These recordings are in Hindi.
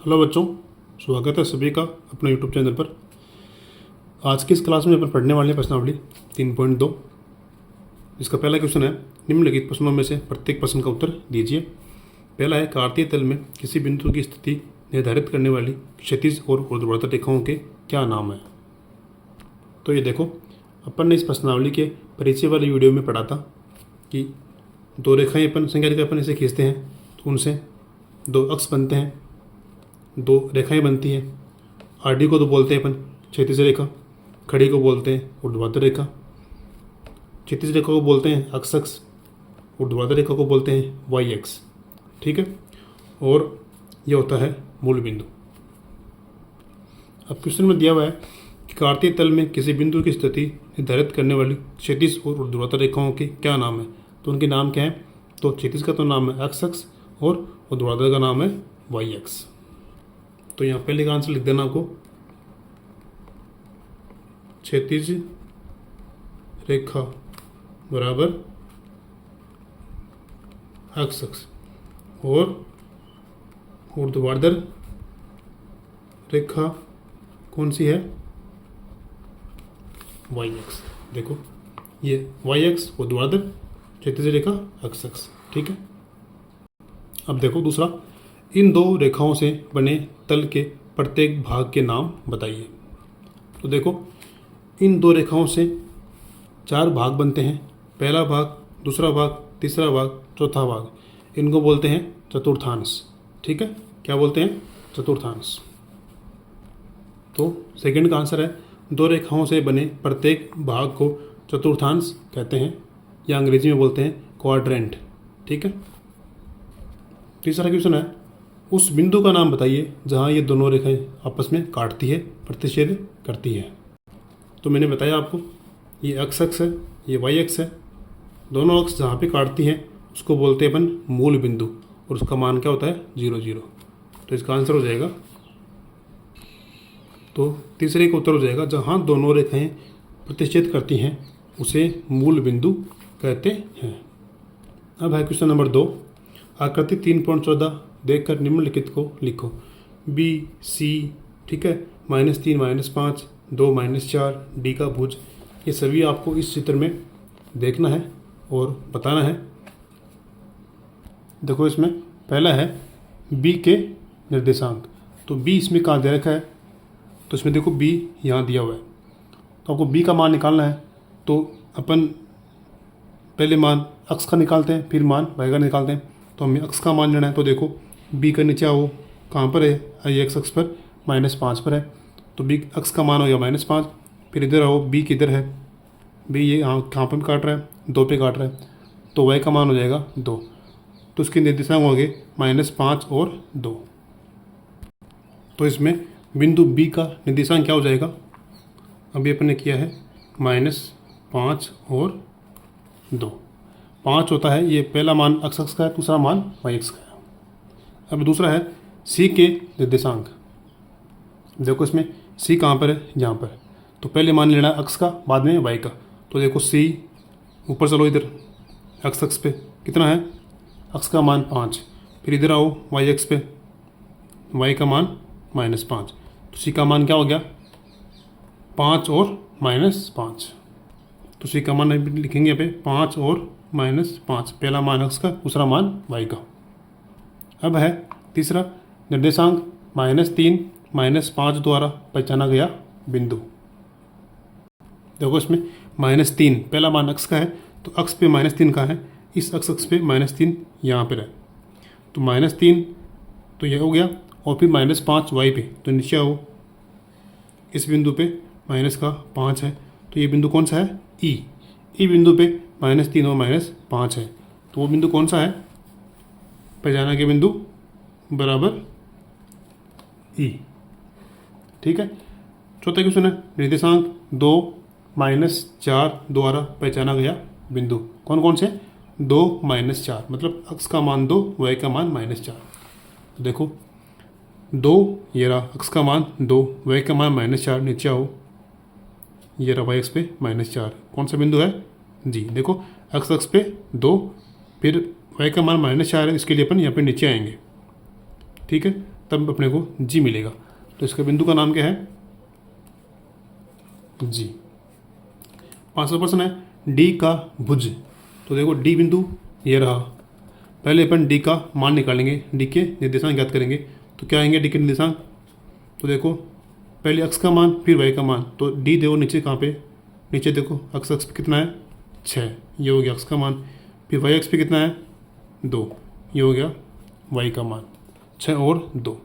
हेलो बच्चों, स्वागत है सभी का अपने यूट्यूब चैनल पर। आज की इस क्लास में अपन पढ़ने वाले हैं प्रश्नावली 3.2। इसका पहला क्वेश्चन है, निम्नलिखित प्रश्नों में से प्रत्येक प्रश्न का उत्तर दीजिए। पहला है, कार्तीय तल में किसी बिंदु की स्थिति निर्धारित करने वाली क्षैतिज और ऊर्ध्वाधर रेखाओं के क्या नाम है। तो ये देखो, अपन ने इस प्रश्नावली के परिचय वाली वीडियो में पढ़ा था कि दो रेखाएं अपन संज्ञा लेकर अपन इसे खींचते हैं तो उनसे दो अक्ष बनते हैं, दो रेखाएं बनती हैं। आडी को तो बोलते हैं अपन क्षैतिज रेखा, खड़ी को बोलते हैं ऊर्ध्वाधर रेखा। क्षैतिज रेखा को बोलते हैं अक्ष अक्ष, ऊर्ध्वाधर रेखा को बोलते हैं वाई एक्स। ठीक है, और यह होता है मूल बिंदु। अब क्वेश्चन में दिया हुआ है कि कार्तीय तल में किसी बिंदु की स्थिति निर्धारित करने वाली क्षैतिज और ऊर्ध्वाधर रेखाओं के क्या नाम है। तो उनके नाम क्या है। तो क्षैतिज का तो नाम है एक्स अक्ष और ऊर्ध्वाधर का नाम है वाई एक्स। तो यहाँ पहले का आंसर लिख देना आपको, क्षैतिज रेखा बराबर एक्स अक्ष और ऊर्ध्वाधर रेखा कौन सी है, वाई एक्स। देखो ये वाई एक्स ऊर्ध्वाधर, क्षैतिज रेखा एक्स अक्ष। ठीक है, अब देखो दूसरा, इन दो रेखाओं से बने तल के प्रत्येक भाग के नाम बताइए। तो देखो, इन दो रेखाओं से चार भाग बनते हैं, पहला भाग, दूसरा भाग, तीसरा भाग, चौथा भाग। इनको बोलते हैं चतुर्थांश। ठीक है, क्या बोलते हैं, चतुर्थांश। तो सेकंड का आंसर है, दो रेखाओं से बने प्रत्येक भाग को चतुर्थांश कहते हैं, या अंग्रेजी में बोलते हैं क्वाड्रेंट। ठीक है, तीसरा क्वेश्चन है, उस बिंदु का नाम बताइए जहां ये दोनों रेखाएं आपस में काटती है, प्रतिच्छेद करती है। तो मैंने बताया आपको, ये एक्स अक्ष है, ये वाई अक्ष है। दोनों अक्ष जहां पे काटती हैं उसको बोलते हैं अपन मूल बिंदु, और उसका मान क्या होता है, 0 0। तो इसका आंसर हो जाएगा, तो तीसरे का उत्तर हो जाएगा, जहां दोनों रेखाएं प्रतिच्छेद करती हैं उसे मूल बिंदु कहते हैं। अब है क्वेश्चन नंबर 2, आकृति 3.14 देखकर निम्नलिखित को लिखो। बी सी, ठीक है, -3 -5 2 -4 डी का भुज। ये सभी आपको इस चित्र में देखना है और बताना है। देखो, इसमें पहला है बी के निर्देशांक। तो बी इसमें कहाँ दे रखा है, तो इसमें देखो बी यहाँ दिया हुआ है। तो आपको बी का मान निकालना है। तो अपन पहले मान अक्ष का निकालते हैं, फिर मान वाई का निकालते हैं। तो हमें अक्ष का मान लेना है। तो देखो बी का नीचे आओ, कहाँ पर है, ये एक्स अक्ष पर -5 पर है। तो बी अक्ष का मान हो गया -5। फिर इधर आओ, बी किधर है, बी ये यहाँ कहाँ पर काट रहा है, 2 पे काट रहा है। तो वाई का मान हो जाएगा 2। तो उसके निर्देशांक हो गए -5 और 2। तो इसमें बिंदु बी का निर्देशांक क्या हो जाएगा, अभी अपन ने किया है -5 और 2। 5 होता है, ये पहला मान एक्स अक्ष का है, दूसरा मान वाई एक्स का है। अब दूसरा है सी के निर्देशांक। देखो इसमें सी कहाँ पर है, यहाँ पर। तो पहले मान लेना है अक्ष का, बाद में वाई का। तो देखो सी, ऊपर चलो इधर एक्स अक्ष पे कितना है, अक्ष का मान 5। फिर इधर आओ वाई एक्स पे, वाई का मान -5। तो सी का मान क्या हो गया, 5 और -5। तो सी का मान लिखेंगे यहाँ पे 5 और -5। पहला मान अक्ष का, दूसरा मान वाई का। अब है तीसरा निर्देशांक, -3 -5 द्वारा पहचाना गया बिंदु। देखो इसमें -3 पहला मान अक्ष का है, तो अक्ष पे -3 का है, इस अक्ष पे -3 यहाँ पर है। तो -3 तो यह हो गया, और फिर -5 वाई पे। तो नीचे आओ, इस बिंदु पे -5 है। तो ये बिंदु कौन सा है, ई बिंदु पे -3 और -5 है। तो वो बिंदु कौन सा है, पहचाना के बिंदु बराबर ई। ठीक है, चौथा क्वेश्चन है, निर्देशांक 2 -4 द्वारा पहचाना गया बिंदु। कौन कौन से, 2 -4, मतलब अक्ष का मान 2, वाई का मान -4। तो देखो 2, ये रहा अक्ष का मान 2, वाई का मान -4। नीचे आओ, ये रहा वाई एक्स पे -4। कौन सा बिंदु है, जी। देखो एक्स अक्ष पे 2, फिर वाई का मान -4 है, इसके लिए अपन यहाँ पे नीचे आएंगे। ठीक है, तब अपने को जी मिलेगा। तो इसके बिंदु का नाम क्या है? जी। 5वां प्रश्न है डी का भुज। तो देखो डी बिंदु ये रहा। पहले अपन डी का मान निकालेंगे, डी के निर्देशांक ज्ञात करेंगे। तो क्या आएंगे डी के निर्देशांक? तो देखो पहले अक्ष का मान फिर वाई का मान। तो डी देखो नीचे कहाँ पे? नीचे देखो अक्ष पे कितना है? 6, ये हो गया अक्ष का मान। फिर वाई अक्ष पे कितना है? 2, ये हो गया वाई का मान। 6 और 2।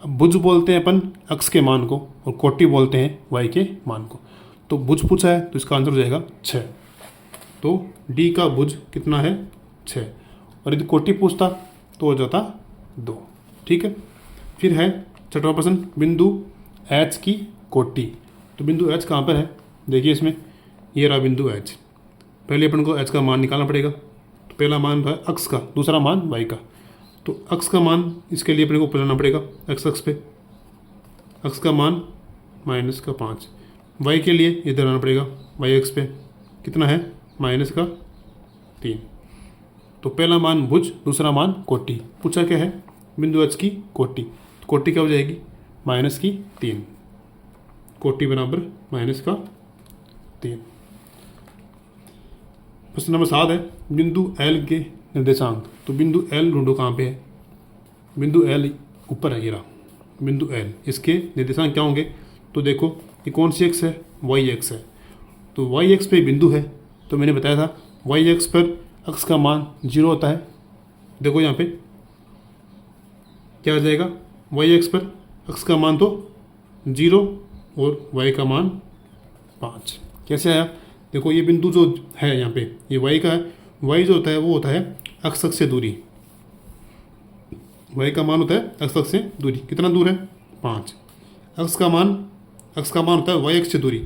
अब भुज बोलते हैं अपन अक्ष के मान को और कोटि बोलते हैं वाई के मान को। तो भुज पूछा है तो इसका आंसर हो जाएगा 6। तो डी का भुज कितना है? 6। और यदि कोटि पूछता तो हो जाता 2। ठीक है। फिर है 6वां प्रश्न बिंदु एच की कोटि। तो बिंदु एच कहाँ पर है? देखिए इसमें ये रहा बिंदु एच। पहले अपन को एच का मान निकालना पड़ेगा। तो पहला मान था अक्ष का, दूसरा मान वाई का। तो अक्ष का मान इसके लिए अपने को पढ़ना पड़ेगा एक्स अक्ष पे। अक्ष का मान -5। वाई के लिए इधर आना पड़ेगा वाई अक्ष पे कितना है? -3। तो पहला मान भुज, दूसरा मान कोटि। पूछा क्या है? बिंदु एच की कोटि। तो कोटि क्या हो जाएगी? -3। कोटि बराबर -3। प्रश्न नंबर 7 है बिंदु एल के निर्देशांक। तो बिंदु एल ढूंढो कहाँ पे है? बिंदु एल ऊपर है, ये रहा बिंदु एल। इसके निर्देशांक क्या होंगे? तो देखो ये कौन सी एक्स है? वाई एक्स है। तो वाई एक्स पे बिंदु है। तो मैंने बताया था वाई एक्स पर अक्ष का मान 0 होता है। देखो यहाँ पे क्या आ जाएगा? वाई एक्स पर अक्ष का मान तो 0 और वाई का मान 5। कैसे आया? देखो ये बिंदु जो है यहाँ पे ये वाई का है। वाई जो होता है वो होता है अक्ष से दूरी। वाई का मान होता है अक्ष से दूरी। कितना दूर है? 5। अक्ष का मान होता है वाई अक्ष से दूरी।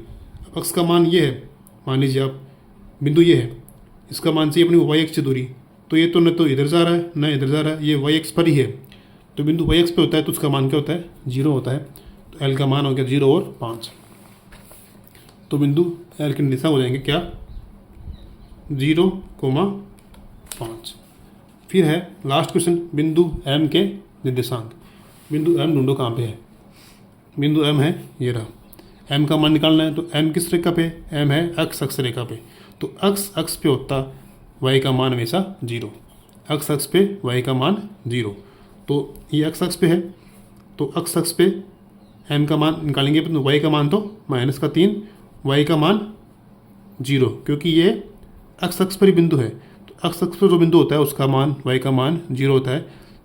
अक्ष का मान ये है, मान लीजिए आप बिंदु ये है, इसका मान चाहिए अपनी वाई अक्ष से दूरी। तो ये तो न तो इधर जा रहा है न इधर जा रहा है, ये वाई अक्ष पर ही है। तो बिंदु वाई अक्ष पे होता है तो उसका मान क्या होता है? 0 होता है। तो एल का मान हो गया 0 और 5। तो बिंदु एल के निर्देशांक हो जाएंगे क्या? 0,5। फिर है लास्ट क्वेश्चन बिंदु एम के निर्देशांक। बिंदु एम ढूंढो कहाँ पे है? बिंदु एम है ये रहा। एम का मान निकालना है। तो एम किस रेखा पे? एम है एक्स अक्ष रेखा पे। तो अक्ष पे होता वाई का मान हमेशा 0। अक्ष पे वाई का मान 0। तो ये अक्ष पे है। तो अक्ष पे एम का मान निकालेंगे तो वाई का मान तो -3, वाई का मान 0, क्योंकि ये अक्ष पर ही बिंदु है। तो अक्ष पर जो बिंदु होता है उसका मान वाई का मान 0 होता है।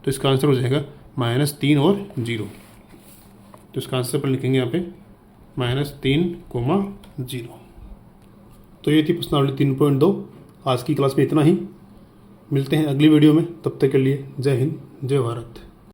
तो इसका आंसर हो जाएगा -3 और 0। तो इसका आंसर पर लिखेंगे यहाँ पे -3,0। तो ये थी प्रश्नावली 3.2। आज की क्लास में इतना ही। मिलते हैं अगली वीडियो में, तब तक के लिए जय हिंद जय भारत।